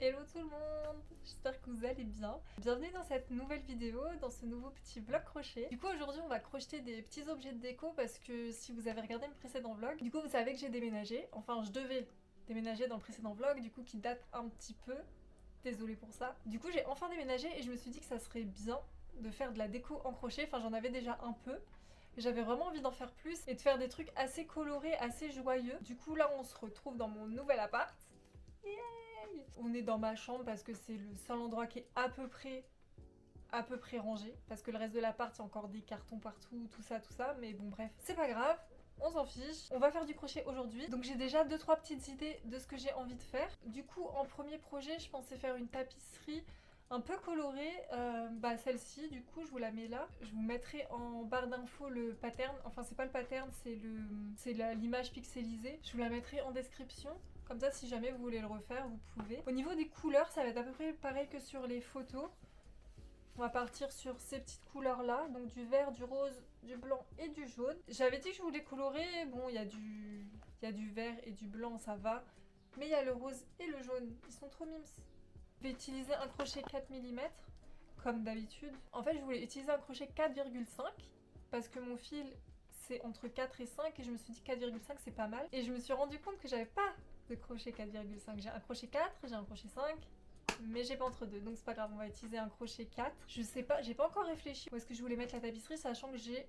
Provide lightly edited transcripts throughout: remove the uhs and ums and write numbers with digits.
Hello tout le monde, j'espère que vous allez bien. Bienvenue dans cette nouvelle vidéo, dans ce nouveau petit vlog crochet. Du coup aujourd'hui on va crocheter des petits objets de déco parce que si vous avez regardé mon précédent vlog, du coup vous savez que j'ai déménagé. Enfin je devais déménager dans le précédent vlog, du coup qui date un petit peu. Désolée pour ça. Du coup j'ai enfin déménagé et je me suis dit que ça serait bien de faire de la déco en crochet. Enfin j'en avais déjà un peu. J'avais vraiment envie d'en faire plus et de faire des trucs assez colorés, assez joyeux. Du coup là on se retrouve dans mon nouvel appart. On est dans ma chambre parce que c'est le seul endroit qui est à peu près rangé. Parce que le reste de l'appart, il y a encore des cartons partout, tout ça. Mais bon, bref, c'est pas grave. On s'en fiche. On va faire du crochet aujourd'hui. Donc j'ai déjà 2-3 petites idées de ce que j'ai envie de faire. Du coup, en premier projet, je pensais faire une tapisserie un peu colorée. Celle-ci, du coup, je vous la mets là. Je vous mettrai en barre d'infos le pattern. Enfin, c'est pas le pattern, c'est l'image pixelisée. Je vous la mettrai en description. Comme ça, si jamais vous voulez le refaire, vous pouvez. Au niveau des couleurs, ça va être à peu près pareil que sur les photos. On va partir sur ces petites couleurs là, donc du vert, du rose, du blanc et du jaune. J'avais dit que je voulais colorer, bon il y a du vert et du blanc, ça va. Mais il y a le rose et le jaune, ils sont trop mimes. Je vais utiliser un crochet 4 mm, comme d'habitude. En fait je voulais utiliser un crochet 4,5 parce que mon fil c'est entre 4 et 5 et je me suis dit 4,5 c'est pas mal. Et je me suis rendu compte que j'avais pas de crochet 4,5. J'ai un crochet 4, j'ai un crochet 5, mais j'ai pas entre deux, donc c'est pas grave, on va utiliser un crochet 4. Je sais pas, j'ai pas encore réfléchi où est-ce que je voulais mettre la tapisserie, sachant que j'ai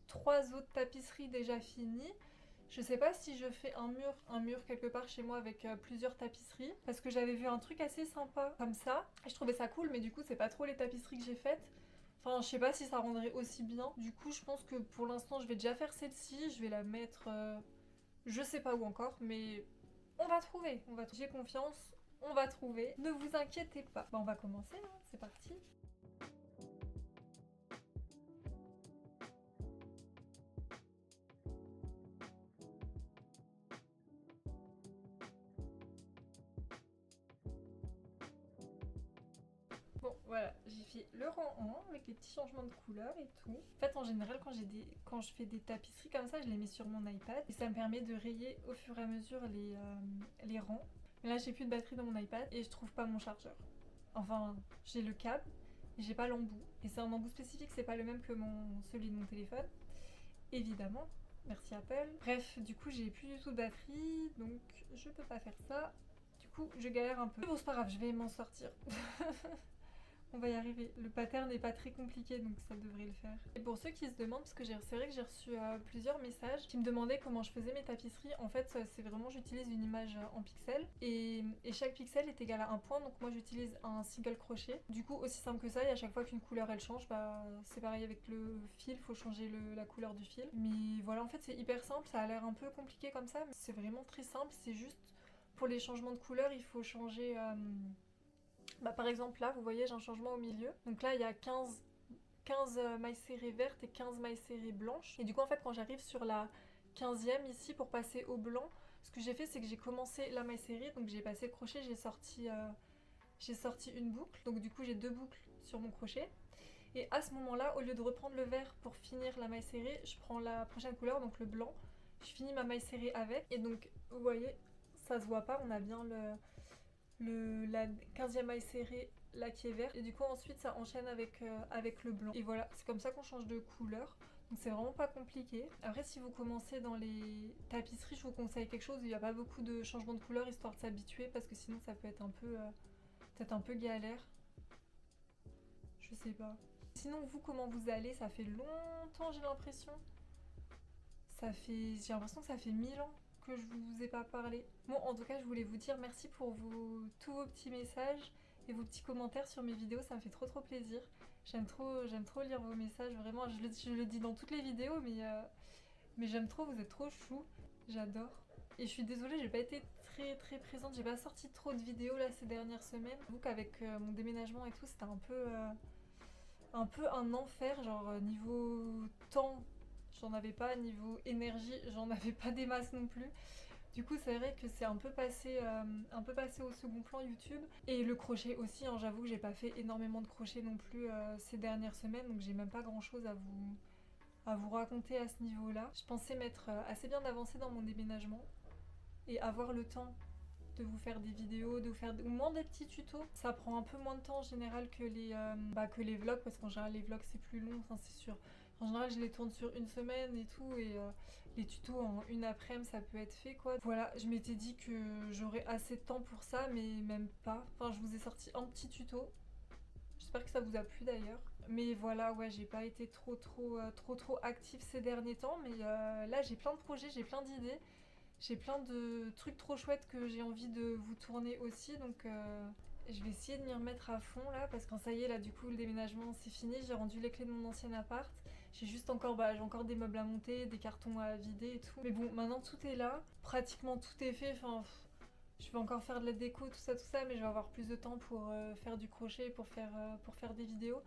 3 autres tapisseries déjà finies. Je sais pas si je fais un mur quelque part chez moi avec plusieurs tapisseries, parce que j'avais vu un truc assez sympa comme ça, et je trouvais ça cool, mais du coup c'est pas trop les tapisseries que j'ai faites. Enfin, je sais pas si ça rendrait aussi bien. Du coup, je pense que pour l'instant, je vais déjà faire celle-ci. Je vais la mettre, je sais pas où encore, mais on va trouver. J'ai confiance, on va trouver. Ne vous inquiétez pas. Bah, on va commencer, hein. C'est parti. Bon, voilà, j'ai fait le rang 1 avec les petits changements de couleur et tout. En fait, en général, quand je fais des tapisseries comme ça, je les mets sur mon iPad et ça me permet de rayer au fur et à mesure les rangs. Mais là, j'ai plus de batterie dans mon iPad et je trouve pas mon chargeur. Enfin, j'ai le câble, mais j'ai pas l'embout. Et c'est un embout spécifique, c'est pas le même que celui de mon téléphone. Évidemment, merci Apple. Bref, du coup, j'ai plus du tout de batterie, donc je peux pas faire ça. Du coup, je galère un peu. Mais bon, c'est pas grave, je vais m'en sortir. On va y arriver. Le pattern n'est pas très compliqué, donc ça devrait le faire. Et pour ceux qui se demandent, parce que c'est vrai que j'ai reçu plusieurs messages qui me demandaient comment je faisais mes tapisseries. En fait, c'est vraiment, j'utilise une image en pixels et chaque pixel est égal à un point. Donc moi, j'utilise un single crochet. Du coup, aussi simple que ça. Et à chaque fois qu'une couleur elle change, bah c'est pareil avec le fil. Faut changer la couleur du fil. Mais voilà, en fait, c'est hyper simple. Ça a l'air un peu compliqué comme ça, mais c'est vraiment très simple. C'est juste pour les changements de couleur, il faut changer. Par exemple là, vous voyez, j'ai un changement au milieu. Donc là, il y a 15 mailles serrées vertes et 15 mailles serrées blanches. Et du coup, en fait, quand j'arrive sur la 15e ici pour passer au blanc, ce que j'ai fait, c'est que j'ai commencé la maille serrée, donc j'ai passé le crochet, j'ai sorti une boucle. Donc du coup, j'ai 2 boucles sur mon crochet. Et à ce moment-là, au lieu de reprendre le vert pour finir la maille serrée, je prends la prochaine couleur, donc le blanc. Je finis ma maille serrée avec. Et donc, vous voyez, ça se voit pas, on a bien la 15e maille serrée là qui est verte et du coup ensuite ça enchaîne avec le blanc et voilà, c'est comme ça qu'on change de couleur, donc c'est vraiment pas compliqué. Après, si vous commencez dans les tapisseries, je vous conseille quelque chose où il n'y a pas beaucoup de changements de couleur, histoire de s'habituer, parce que sinon ça peut être peut-être un peu galère, je sais pas. Sinon, vous, comment vous allez? Ça fait longtemps, j'ai l'impression. J'ai l'impression que ça fait 1000 ans que je vous ai pas parlé. Bon, en tout cas, je voulais vous dire merci pour tous vos petits messages et vos petits commentaires sur mes vidéos, ça me fait trop plaisir. J'aime trop lire vos messages, vraiment, je le dis dans toutes les vidéos, mais j'aime trop, vous êtes trop chou, j'adore. Et je suis désolée, j'ai pas été très présente, j'ai pas sorti trop de vidéos là ces dernières semaines. J'avoue qu'avec mon déménagement et tout, c'était un peu un enfer, genre niveau temps, j'en avais pas, niveau énergie, j'en avais pas des masses non plus. Du coup, c'est vrai que c'est un peu passé au second plan YouTube. Et le crochet aussi, hein, j'avoue que j'ai pas fait énormément de crochet non plus ces dernières semaines, donc j'ai même pas grand chose à vous raconter à ce niveau-là. Je pensais m'être assez bien avancée dans mon déménagement et avoir le temps de vous faire des vidéos, de vous faire au moins des petits tutos. Ça prend un peu moins de temps en général que les vlogs, parce qu'en général les vlogs c'est plus long, enfin c'est sûr. En général je les tourne sur une semaine et tout, et les tutos en une après-midi ça peut être fait quoi. Voilà, je m'étais dit que j'aurais assez de temps pour ça, mais même pas. Enfin je vous ai sorti un petit tuto. J'espère que ça vous a plu d'ailleurs. Mais voilà, ouais, j'ai pas été trop active ces derniers temps, mais là j'ai plein de projets, j'ai plein d'idées. J'ai plein de trucs trop chouettes que j'ai envie de vous tourner aussi, donc je vais essayer de m'y remettre à fond là, parce que ça y est, là du coup le déménagement c'est fini, j'ai rendu les clés de mon ancien appart, j'ai juste encore, j'ai encore des meubles à monter, des cartons à vider et tout, mais bon, maintenant tout est là, pratiquement tout est fait, enfin je vais encore faire de la déco, tout ça, mais je vais avoir plus de temps pour faire du crochet, pour faire des vidéos.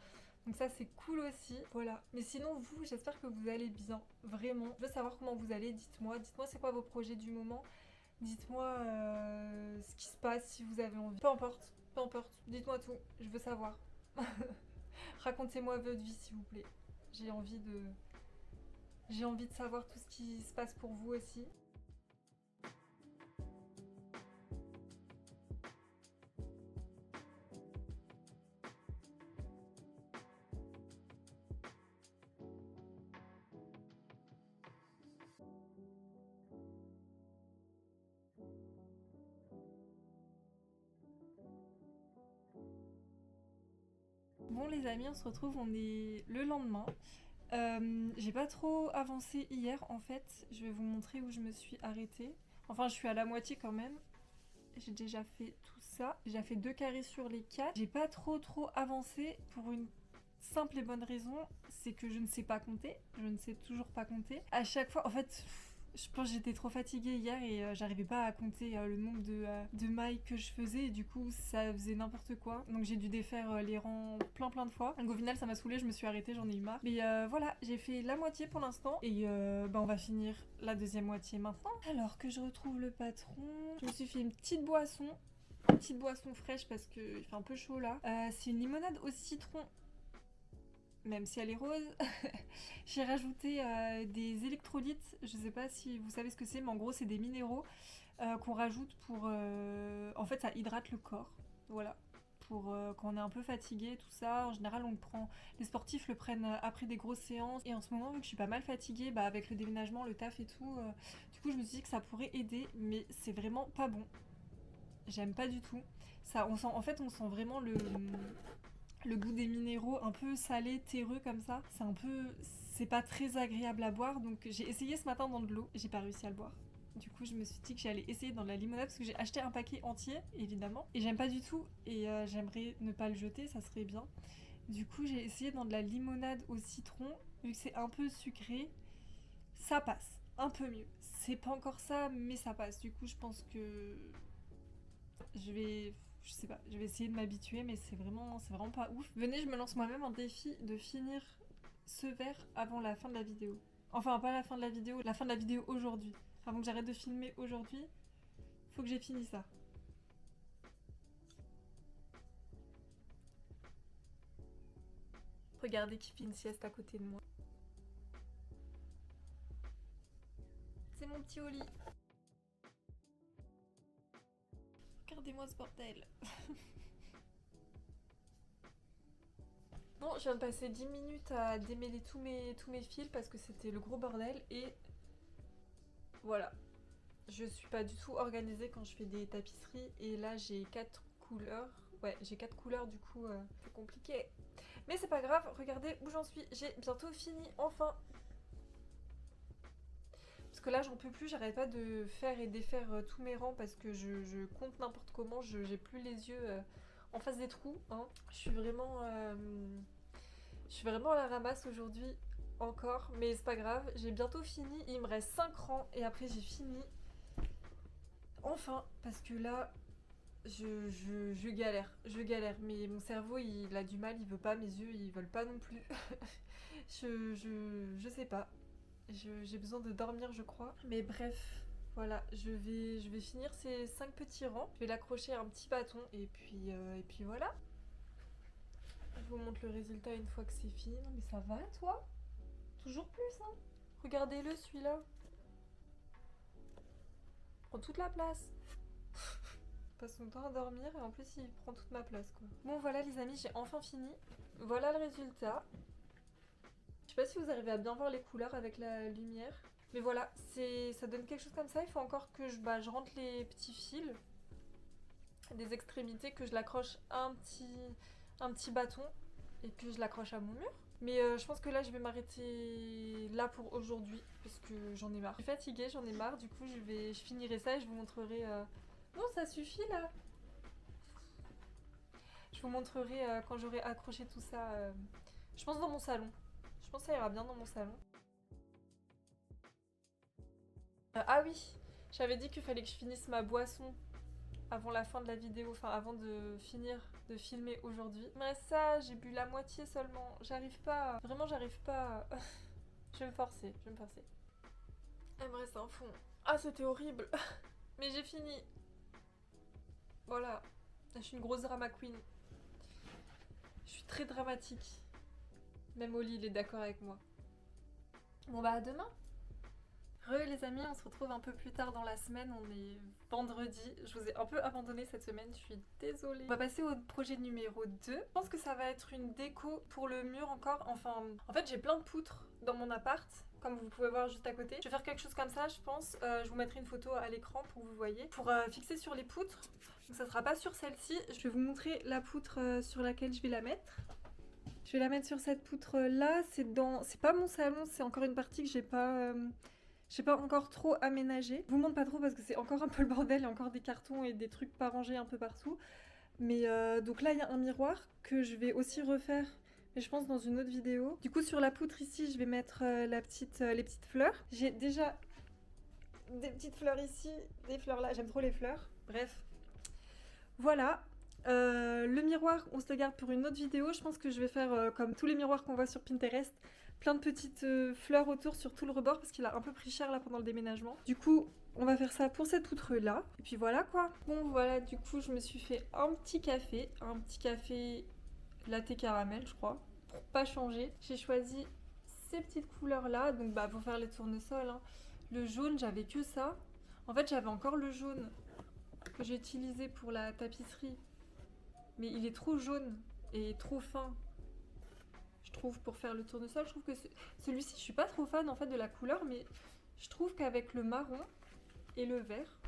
Donc ça c'est cool aussi, voilà. Mais sinon vous, j'espère que vous allez bien, vraiment. Je veux savoir comment vous allez, dites-moi c'est quoi vos projets du moment. Dites-moi ce qui se passe, si vous avez envie. Peu importe, dites-moi tout, je veux savoir. Racontez-moi votre vie s'il vous plaît. J'ai envie de savoir tout ce qui se passe pour vous aussi. Bon les amis, on se retrouve, on est le lendemain. J'ai pas trop avancé hier en fait, je vais vous montrer où je me suis arrêtée. Enfin je suis à la moitié quand même. J'ai déjà fait tout ça, j'ai déjà fait 2 carrés sur les 4. J'ai pas trop avancé pour une simple et bonne raison, c'est que je ne sais pas compter, je ne sais toujours pas compter. À chaque fois, en fait, je pense que j'étais trop fatiguée hier et j'arrivais pas à compter le nombre de mailles que je faisais, et du coup ça faisait n'importe quoi. Donc j'ai dû défaire les rangs plein de fois. Donc au final ça m'a saoulée, je me suis arrêtée, j'en ai eu marre. Mais voilà, j'ai fait la moitié pour l'instant et on va finir la deuxième moitié maintenant. Alors que je retrouve le patron, je me suis fait une petite boisson fraîche parce qu'il fait un peu chaud là. C'est une limonade au citron, même si elle est rose. J'ai rajouté des électrolytes, je sais pas si vous savez ce que c'est, mais en gros c'est des minéraux qu'on rajoute pour... En fait ça hydrate le corps, voilà. Pour quand on est un peu fatigué, tout ça. En général on le prend, les sportifs le prennent après des grosses séances. Et en ce moment vu que je suis pas mal fatiguée, avec le déménagement, le taf et tout, du coup je me suis dit que ça pourrait aider, mais c'est vraiment pas bon. J'aime pas du tout. Ça, on sent vraiment le goût des minéraux un peu salé, terreux comme ça. C'est pas très agréable à boire, donc j'ai essayé ce matin dans de l'eau, j'ai pas réussi à le boire. Du coup, je me suis dit que j'allais essayer dans de la limonade parce que j'ai acheté un paquet entier, évidemment, et j'aime pas du tout, et j'aimerais ne pas le jeter, ça serait bien. Du coup, j'ai essayé dans de la limonade au citron, vu que c'est un peu sucré, ça passe, un peu mieux. C'est pas encore ça, mais ça passe. Du coup, je pense que je sais pas, je vais essayer de m'habituer, mais c'est vraiment pas ouf. Venez, je me lance moi-même un défi de finir ce verre avant la fin de la vidéo. Enfin, pas la fin de la vidéo aujourd'hui. Avant que j'arrête de filmer aujourd'hui, faut que j'ai fini ça. Regardez qui fait une sieste à côté de moi. C'est mon petit Oli. Regardez-moi ce bordel. Bon, je viens de passer 10 minutes à démêler tous mes fils parce que c'était le gros bordel, et voilà. Je suis pas du tout organisée quand je fais des tapisseries, et là j'ai 4 couleurs. Ouais, j'ai 4 couleurs, du coup c'est compliqué. Mais c'est pas grave, regardez où j'en suis. J'ai bientôt fini, enfin. Parce que là j'en peux plus, j'arrête pas de faire et défaire tous mes rangs parce que je compte n'importe comment, j'ai plus les yeux en face des trous, hein. Je suis vraiment à la ramasse aujourd'hui encore, mais c'est pas grave, j'ai bientôt fini, il me reste 5 rangs et après j'ai fini. Enfin, parce que là, je galère, mais mon cerveau il a du mal, il veut pas, mes yeux ils veulent pas non plus. Je sais pas, j'ai besoin de dormir je crois, mais bref. Voilà, je vais finir ces 5 petits rangs, je vais l'accrocher à un petit bâton et puis voilà. Je vous montre le résultat une fois que c'est fini. Non mais ça va toi? Toujours plus hein. Regardez-le celui-là. Prend toute la place. passe son temps à dormir et en plus il prend toute ma place quoi. Bon voilà les amis, j'ai enfin fini. Voilà le résultat. Je sais pas si vous arrivez à bien voir les couleurs avec la lumière. Mais voilà, ça donne quelque chose comme ça. Il faut encore que je rentre les petits fils des extrémités, que je l'accroche à un petit bâton et que je l'accroche à mon mur. Mais je pense que là je vais m'arrêter là pour aujourd'hui parce que j'en ai marre. Je suis fatiguée, j'en ai marre, du coup je finirai ça et je vous montrerai... Non ça suffit là. Je vous montrerai quand j'aurai accroché tout ça, je pense dans mon salon. Je pense que ça ira bien dans mon salon. Ah oui, j'avais dit qu'il fallait que je finisse ma boisson avant la fin de la vidéo, enfin avant de finir de filmer aujourd'hui. Mais ça, j'ai bu la moitié seulement. J'arrive pas, vraiment j'arrive pas. Je vais me forcer, je vais me forcer. Il me reste un fond. Ah c'était horrible. Mais j'ai fini. Voilà, je suis une grosse drama queen. Je suis très dramatique. Même Oli il est d'accord avec moi. Bon bah à demain. Les amis, on se retrouve un peu plus tard dans la semaine, on est vendredi. Je vous ai un peu abandonné cette semaine, je suis désolée. On va passer au projet numéro 2. Je pense que ça va être une déco pour le mur encore. Enfin, en fait j'ai plein de poutres dans mon appart, comme vous pouvez voir juste à côté. Je vais faire quelque chose comme ça, je pense. Je vous mettrai une photo à l'écran pour que vous voyez. Pour fixer sur les poutres. Donc ça sera pas sur celle-ci. Je vais vous montrer la poutre sur laquelle je vais la mettre. Je vais la mettre sur cette poutre là. C'est pas mon salon, c'est encore une partie que j'ai pas encore trop aménagé. Je vous montre pas trop parce que c'est encore un peu le bordel, il y a encore des cartons et des trucs pas rangés un peu partout. Mais donc là il y a un miroir que je vais aussi refaire, mais je pense dans une autre vidéo. Du coup sur la poutre ici je vais mettre les petites fleurs. J'ai déjà des petites fleurs ici, des fleurs là, j'aime trop les fleurs. Bref, voilà. Le miroir, on se le garde pour une autre vidéo. Je pense que je vais faire comme tous les miroirs qu'on voit sur Pinterest, plein de petites fleurs autour sur tout le rebord parce qu'il a un peu pris cher là pendant le déménagement. Du coup, on va faire ça pour cette poutre là. Et puis voilà quoi. Bon voilà, du coup je me suis fait un petit café latte caramel je crois, pour pas changer. J'ai choisi ces petites couleurs là, donc bah pour faire les tournesols. Hein. Le jaune, j'avais que ça. En fait j'avais encore le jaune que j'ai utilisé pour la tapisserie. Mais il est trop jaune et trop fin, je trouve, pour faire le tournesol. Je trouve que celui-ci, je suis pas trop fan en fait de la couleur, mais je trouve qu'avec le marron et le vert,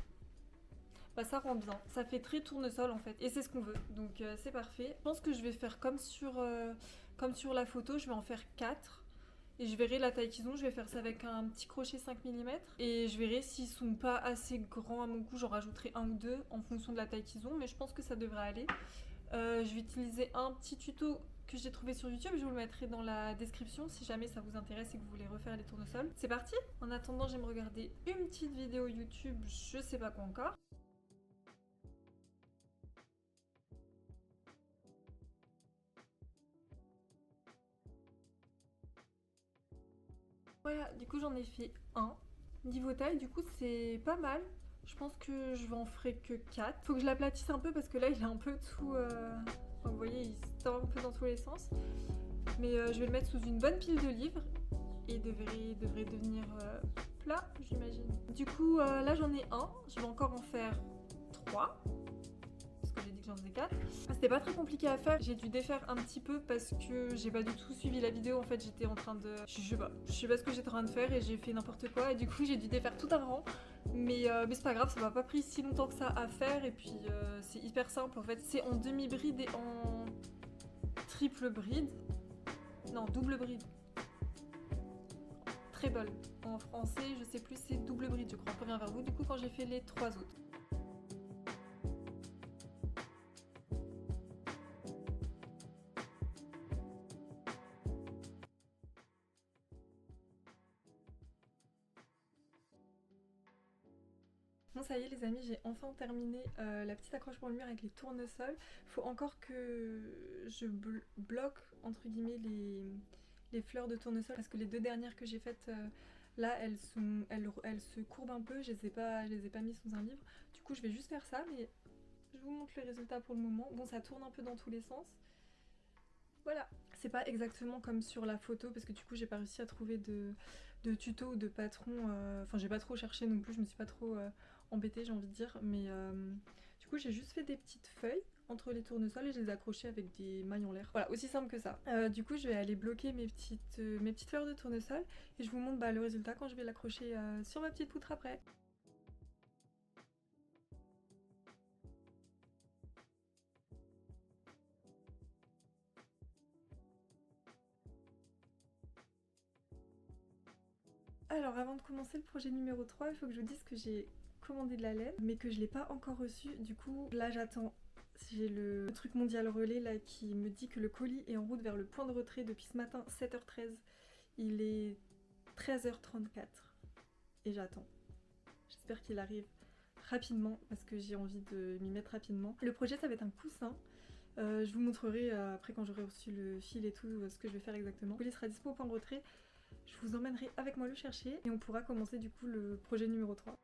bah ça rend bien. Ça fait très tournesol en fait, et c'est ce qu'on veut, donc c'est parfait. Je pense que je vais faire comme sur la photo, je vais en faire 4. Et je verrai la taille qu'ils ont, je vais faire ça avec un petit crochet 5 mm. Et je verrai s'ils sont pas assez grands à mon goût, j'en rajouterai 1 ou 2 en fonction de la taille qu'ils ont, mais je pense que ça devrait aller. Je vais utiliser un petit tuto que j'ai trouvé sur YouTube, je vous le mettrai dans la description si jamais ça vous intéresse et que vous voulez refaire les tournesols. C'est parti! En attendant, je vais me regarder une petite vidéo YouTube, je sais pas quoi encore. Voilà, du coup j'en ai fait un. Niveau taille, du coup c'est pas mal. Je pense que je vais en ferai que 4. Faut que je l'aplatisse un peu parce que là il est un peu tout... Enfin, vous voyez, il se tord un peu dans tous les sens. Mais je vais le mettre sous une bonne pile de livres. Et il devrait devenir plat, j'imagine. Du coup, là j'en ai un. Je vais encore en faire 3. Parce que j'ai dit que j'en faisais 4. C'était pas très compliqué à faire. J'ai dû défaire un petit peu parce que j'ai pas du tout suivi la vidéo. En fait, j'étais en train de... Je sais pas ce que j'étais en train de faire et j'ai fait n'importe quoi. Et du coup, j'ai dû défaire tout un rang. Mais c'est pas grave, ça m'a pas pris si longtemps que ça à faire. Et puis, c'est hyper simple en fait. C'est en demi-bride et en triple bride. Non, double bride. Treble. En français, je sais plus, c'est double bride, je crois. Je reviens vers vous du coup quand j'ai fait les 3 autres. Bon ça y est les amis, j'ai enfin terminé la petite accroche pour le mur avec les tournesols. Faut encore que je bloque entre guillemets les fleurs de tournesol parce que les 2 dernières que j'ai faites là elles se courbent un peu, je les ai pas mis sous un livre. Du coup je vais juste faire ça, mais je vous montre le résultat pour le moment. Bon ça tourne un peu dans tous les sens. Voilà, c'est pas exactement comme sur la photo parce que du coup j'ai pas réussi à trouver de tuto ou de patron, enfin j'ai pas trop cherché non plus, je me suis pas trop embêtée j'ai envie de dire, mais Du coup j'ai juste fait des petites feuilles entre les tournesols et je les ai accrochées avec des mailles en l'air. Voilà, aussi simple que ça. Du coup je vais aller bloquer mes petites fleurs de tournesol et je vous montre le résultat quand je vais l'accrocher sur ma petite poutre après. Alors avant de commencer le projet numéro 3, il faut que je vous dise que j'ai commandé de la laine mais que je l'ai pas encore reçue. Du coup là j'attends. J'ai le truc mondial relais là qui me dit que le colis est en route vers le point de retrait depuis ce matin 7h13. Il est 13h34 et j'attends. J'espère qu'il arrive rapidement parce que j'ai envie de m'y mettre rapidement. Le projet ça va être un coussin. Je vous montrerai après quand j'aurai reçu le fil et tout ce que je vais faire exactement. Le colis sera dispo au point de retrait. Je vous emmènerai avec moi le chercher et on pourra commencer du coup le projet numéro 3.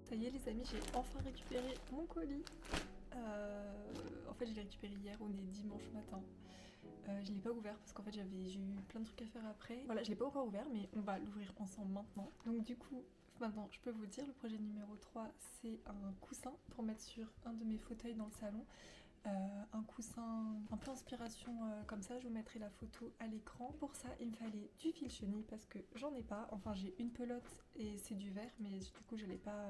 Ça y est les amis, j'ai enfin récupéré mon colis. En fait je l'ai récupéré hier, on est dimanche matin. Je l'ai pas ouvert parce qu'en fait j'ai eu plein de trucs à faire après. Voilà, je l'ai pas encore ouvert mais on va l'ouvrir ensemble maintenant. Donc du coup, maintenant je peux vous dire, le projet numéro 3 c'est un coussin pour mettre sur un de mes fauteuils dans le salon. Un coussin un peu inspiration comme ça, je vous mettrai la photo à l'écran. Pour ça il me fallait du fil chenille parce que j'en ai pas, enfin j'ai une pelote et c'est du verre mais du coup je n'allais pas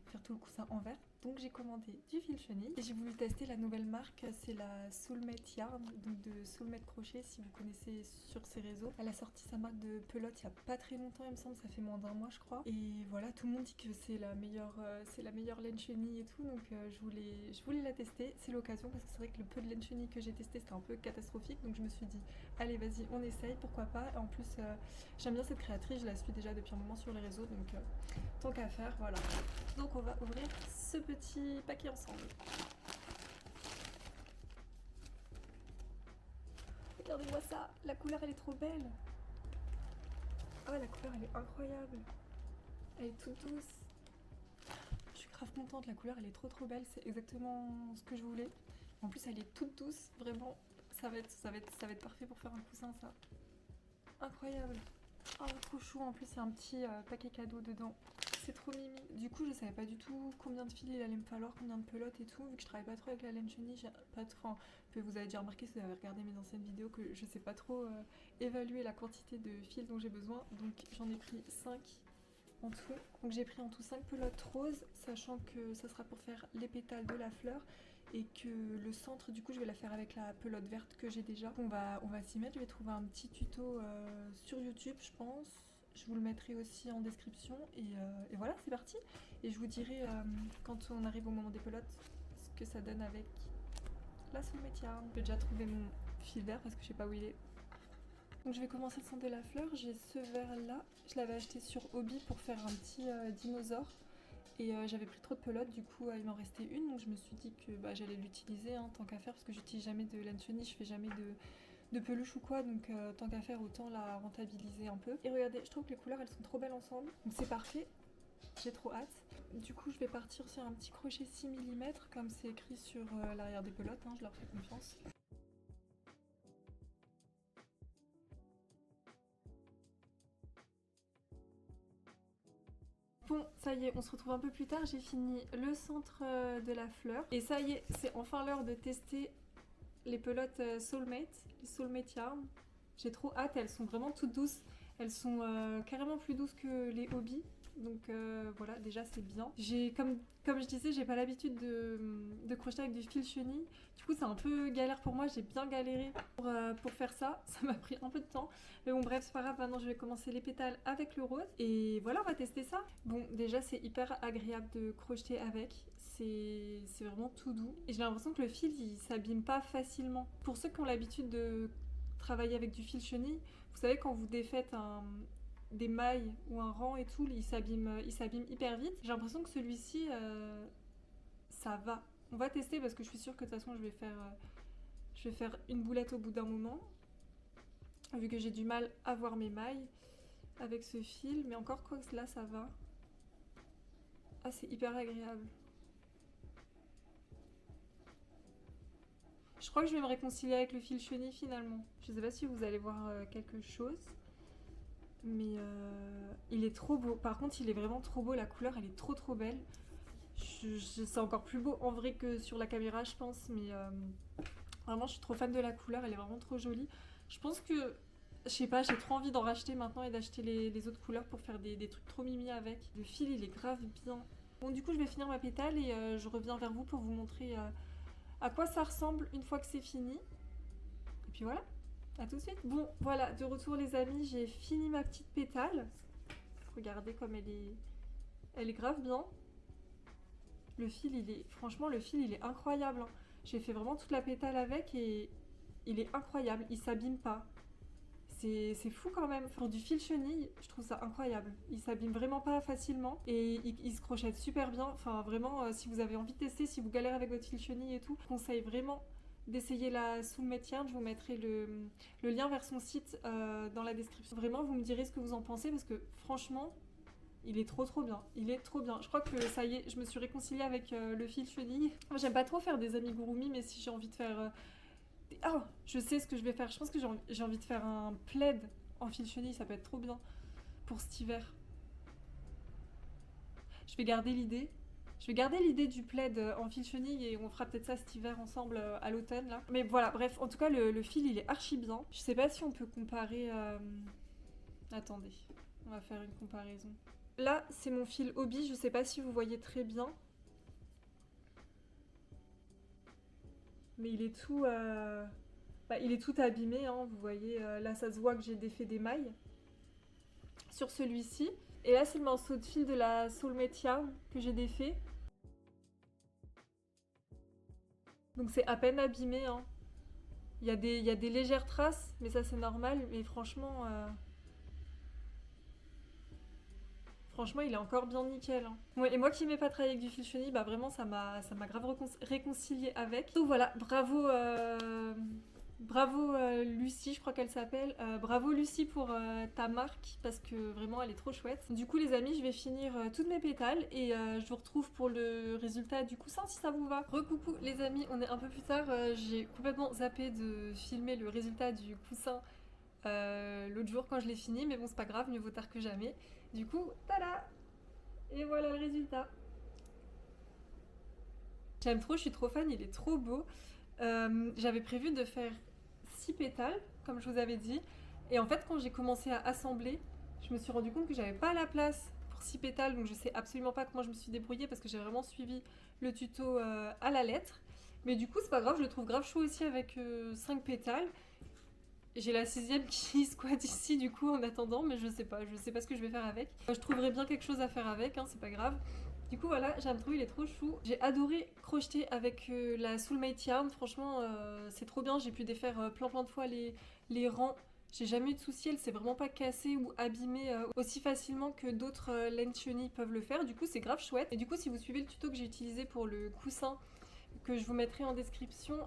faire tout le coussin en verre. Donc j'ai commandé du fil chenille et j'ai voulu tester la nouvelle marque, c'est la Soulmate Yarn, donc de Soulmate Crochet si vous connaissez sur ses réseaux. Elle a sorti sa marque de pelote il y a pas très longtemps il me semble, ça fait moins d'un mois je crois. Et voilà, tout le monde dit que c'est la meilleure laine chenille et tout, donc je voulais la tester, c'est l'occasion parce que c'est vrai que le peu de laine chenille que j'ai testé c'était un peu catastrophique, donc je me suis dit allez vas-y on essaye, pourquoi pas. Et en plus j'aime bien cette créatrice, je la suis déjà depuis un moment sur les réseaux, donc tant qu'à faire, voilà. Donc on va ouvrir ce petit paquet ensemble. Regardez-moi ça, la couleur elle est trop belle. Oh la couleur elle est incroyable. Elle est toute douce. Je suis grave contente, la couleur elle est trop belle, c'est exactement ce que je voulais. En plus elle est toute douce, vraiment ça va être parfait pour faire un coussin ça. Incroyable. Oh trop chou, en plus il y a un petit paquet cadeau dedans. C'est trop mimi. Du coup je savais pas du tout combien de fils il allait me falloir, combien de pelotes et tout. Vu que je travaille pas trop avec la laine chenille, j'ai pas trop... Enfin, vous avez déjà remarqué si vous avez regardé mes anciennes vidéos que je sais pas trop évaluer la quantité de fils dont j'ai besoin. Donc j'en ai pris 5 en tout. Donc j'ai pris en tout 5 pelotes roses, sachant que ça sera pour faire les pétales de la fleur. Et que le centre du coup je vais la faire avec la pelote verte que j'ai déjà. On va s'y mettre, je vais trouver un petit tuto sur YouTube je pense. Je vous le mettrai aussi en description et voilà c'est parti. Et je vous dirai quand on arrive au moment des pelotes ce que ça donne avec la Soulmate Yarn. J'ai déjà trouvé mon fil vert parce que je sais pas où il est. Donc je vais commencer le centre de la fleur, j'ai ce vert là, je l'avais acheté sur Hobby pour faire un petit dinosaure. Et j'avais pris trop de pelotes, du coup il m'en restait une, donc je me suis dit que j'allais l'utiliser tant qu'à faire, parce que j'utilise jamais de laine chenille, je fais jamais de peluche ou quoi, donc tant qu'à faire autant la rentabiliser un peu. Et regardez, je trouve que les couleurs elles sont trop belles ensemble, donc c'est parfait, j'ai trop hâte. Du coup je vais partir sur un petit crochet 6 mm, comme c'est écrit sur l'arrière des pelotes, je leur fais confiance. Bon, ça y est, on se retrouve un peu plus tard, j'ai fini le centre de la fleur. Et ça y est, c'est enfin l'heure de tester les pelotes Soulmate, les Soulmate Yarn. J'ai trop hâte, elles sont vraiment toutes douces. Elles sont carrément plus douces que les Hobby. Donc voilà, déjà c'est bien. Comme je disais, j'ai pas l'habitude de crocheter avec du fil chenille. Du coup c'est un peu galère pour moi, j'ai bien galéré pour faire ça. Ça m'a pris un peu de temps. Mais bon bref, c'est pas grave, maintenant je vais commencer les pétales avec le rose. Et voilà, on va tester ça. Bon, déjà c'est hyper agréable de crocheter avec. C'est vraiment tout doux. Et j'ai l'impression que le fil il s'abîme pas facilement. Pour ceux qui ont l'habitude de travailler avec du fil chenille, vous savez quand vous défaites des mailles ou un rang et tout, il s'abîme hyper vite. J'ai l'impression que celui-ci, ça va. On va tester parce que je suis sûre que de toute façon je vais faire une boulette au bout d'un moment. Vu que j'ai du mal à voir mes mailles avec ce fil. Mais encore quoi que là ça va. Ah c'est hyper agréable. Je crois que je vais me réconcilier avec le fil chenille finalement. Je sais pas si vous allez voir quelque chose. Mais il est trop beau. Par contre, il est vraiment trop beau. La couleur, elle est trop belle. C'est encore plus beau en vrai que sur la caméra, je pense. Mais vraiment, je suis trop fan de la couleur. Elle est vraiment trop jolie. Je pense que, je sais pas, j'ai trop envie d'en racheter maintenant et d'acheter les autres couleurs pour faire des trucs trop mimi avec. Le fil, il est grave bien. Bon, du coup, je vais finir ma pétale et je reviens vers vous pour vous montrer à quoi ça ressemble une fois que c'est fini. Et puis voilà. À tout de suite. Bon, voilà, de retour les amis, j'ai fini ma petite pétale. Regardez comme elle est grave bien. Le fil, franchement, le fil, il est incroyable, hein. J'ai fait vraiment toute la pétale avec et il est incroyable. Il s'abîme pas. C'est fou quand même. Pour du fil chenille, je trouve ça incroyable. Il s'abîme vraiment pas facilement et il se crochette super bien. Enfin, vraiment, si vous avez envie de tester, si vous galérez avec votre fil chenille et tout, je conseille vraiment d'essayer la Soulmate Yarn. Je vous mettrai le lien vers son site dans la description. Vraiment, vous me direz ce que vous en pensez parce que franchement, il est trop bien. Il est trop bien. Je crois que ça y est, je me suis réconciliée avec le fil chenille. Moi, j'aime pas trop faire des amigurumi, mais si j'ai envie de faire... Ah, je sais ce que je vais faire. Je pense que j'ai envie de faire un plaid en fil chenille. Ça peut être trop bien pour cet hiver. Je vais garder l'idée. Je vais garder l'idée du plaid en fil chenille et on fera peut-être ça cet hiver ensemble à l'automne là. Mais voilà, bref, en tout cas le fil il est archi bien. Je sais pas si on peut comparer... Attendez, on va faire une comparaison. Là, c'est mon fil hobby, je sais pas si vous voyez très bien. Mais il est tout... il est tout abîmé, hein, vous voyez. Là, ça se voit que j'ai défait des mailles sur celui-ci. Et là, c'est le morceau de fil de la Soulmate Yarn que j'ai défait. Donc c'est à peine abîmé, hein. Il y a des légères traces, mais ça c'est normal. Mais franchement... Franchement, il est encore bien nickel, hein. Ouais, et moi qui n'aimais pas travailler avec du fil chenille, bah vraiment ça m'a grave réconcilié avec. Donc voilà, bravo bravo Lucie, je crois qu'elle s'appelle. Bravo Lucie pour ta marque parce que vraiment elle est trop chouette. Du coup les amis, je vais finir toutes mes pétales et je vous retrouve pour le résultat du coussin si ça vous va. Recoucou les amis, on est un peu plus tard. J'ai complètement zappé de filmer le résultat du coussin l'autre jour quand je l'ai fini, mais bon c'est pas grave, mieux vaut tard que jamais. Du coup, tada! Et voilà le résultat. J'aime trop, je suis trop fan, il est trop beau. J'avais prévu de faire 6 pétales, comme je vous avais dit. Et en fait, quand j'ai commencé à assembler, je me suis rendu compte que j'avais pas la place pour 6 pétales. Donc je sais absolument pas comment je me suis débrouillée parce que j'ai vraiment suivi le tuto à la lettre. Mais du coup, c'est pas grave, je le trouve grave chaud aussi avec 5 pétales. J'ai la 6ème qui squatte ici du coup en attendant, mais je sais pas ce que je vais faire avec. Je trouverai bien quelque chose à faire avec, hein, c'est pas grave. Du coup voilà, j'aime trop, il est trop chou. J'ai adoré crocheter avec la Soulmate Yarn, franchement c'est trop bien, j'ai pu défaire plein de fois les rangs. J'ai jamais eu de soucis, elle s'est vraiment pas cassée ou abîmée aussi facilement que d'autres laines chenilles peuvent le faire. Du coup c'est grave chouette. Et du coup si vous suivez le tuto que j'ai utilisé pour le coussin, que je vous mettrai en description,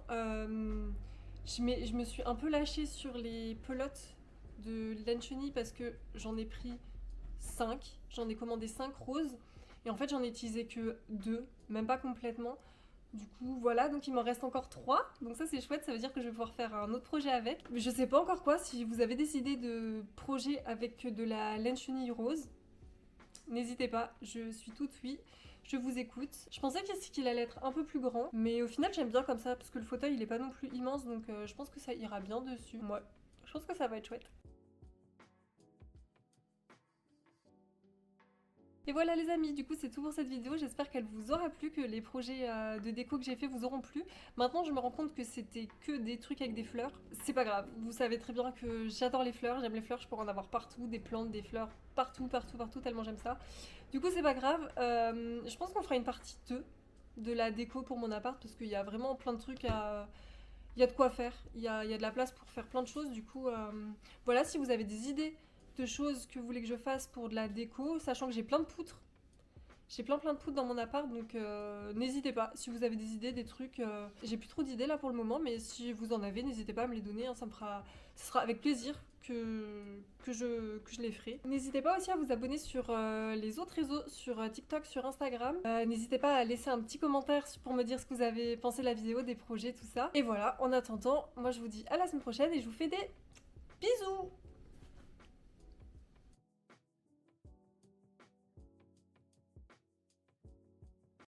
je me suis un peu lâchée sur les pelotes de laine chenille parce que j'en ai pris 5. J'en ai commandé 5 roses. Et en fait, j'en ai utilisé que 2, même pas complètement. Du coup, voilà, donc il m'en reste encore 3. Donc ça, c'est chouette, ça veut dire que je vais pouvoir faire un autre projet avec. Mais je sais pas encore quoi, si vous avez des idées de projets avec de la laine chenille rose, n'hésitez pas, je suis toute oui. Je vous écoute. Je pensais qu'il allait être un peu plus grand, mais au final j'aime bien comme ça parce que le fauteuil il est pas non plus immense, donc je pense que ça ira bien dessus. Ouais, je pense que ça va être chouette. Et voilà les amis, du coup c'est tout pour cette vidéo, j'espère qu'elle vous aura plu, que les projets de déco que j'ai fait vous auront plu. Maintenant je me rends compte que c'était que des trucs avec des fleurs, c'est pas grave, vous savez très bien que j'adore les fleurs, j'aime les fleurs, je pourrais en avoir partout, des plantes, des fleurs, partout, tellement j'aime ça. Du coup c'est pas grave, je pense qu'on fera une partie 2 de la déco pour mon appart, parce qu'il y a vraiment plein de trucs à... Il y a de quoi faire, il y a de la place pour faire plein de choses, du coup voilà, si vous avez des idées de choses que vous voulez que je fasse pour de la déco, sachant que j'ai plein de poutres. J'ai plein de poutres dans mon appart, donc n'hésitez pas. Si vous avez des idées, des trucs... J'ai plus trop d'idées là pour le moment, mais si vous en avez, n'hésitez pas à me les donner. Hein, ce sera avec plaisir que je les ferai. N'hésitez pas aussi à vous abonner sur les autres réseaux, sur TikTok, sur Instagram. N'hésitez pas à laisser un petit commentaire pour me dire ce que vous avez pensé de la vidéo, des projets, tout ça. Et voilà, en attendant, moi je vous dis à la semaine prochaine et je vous fais des bisous!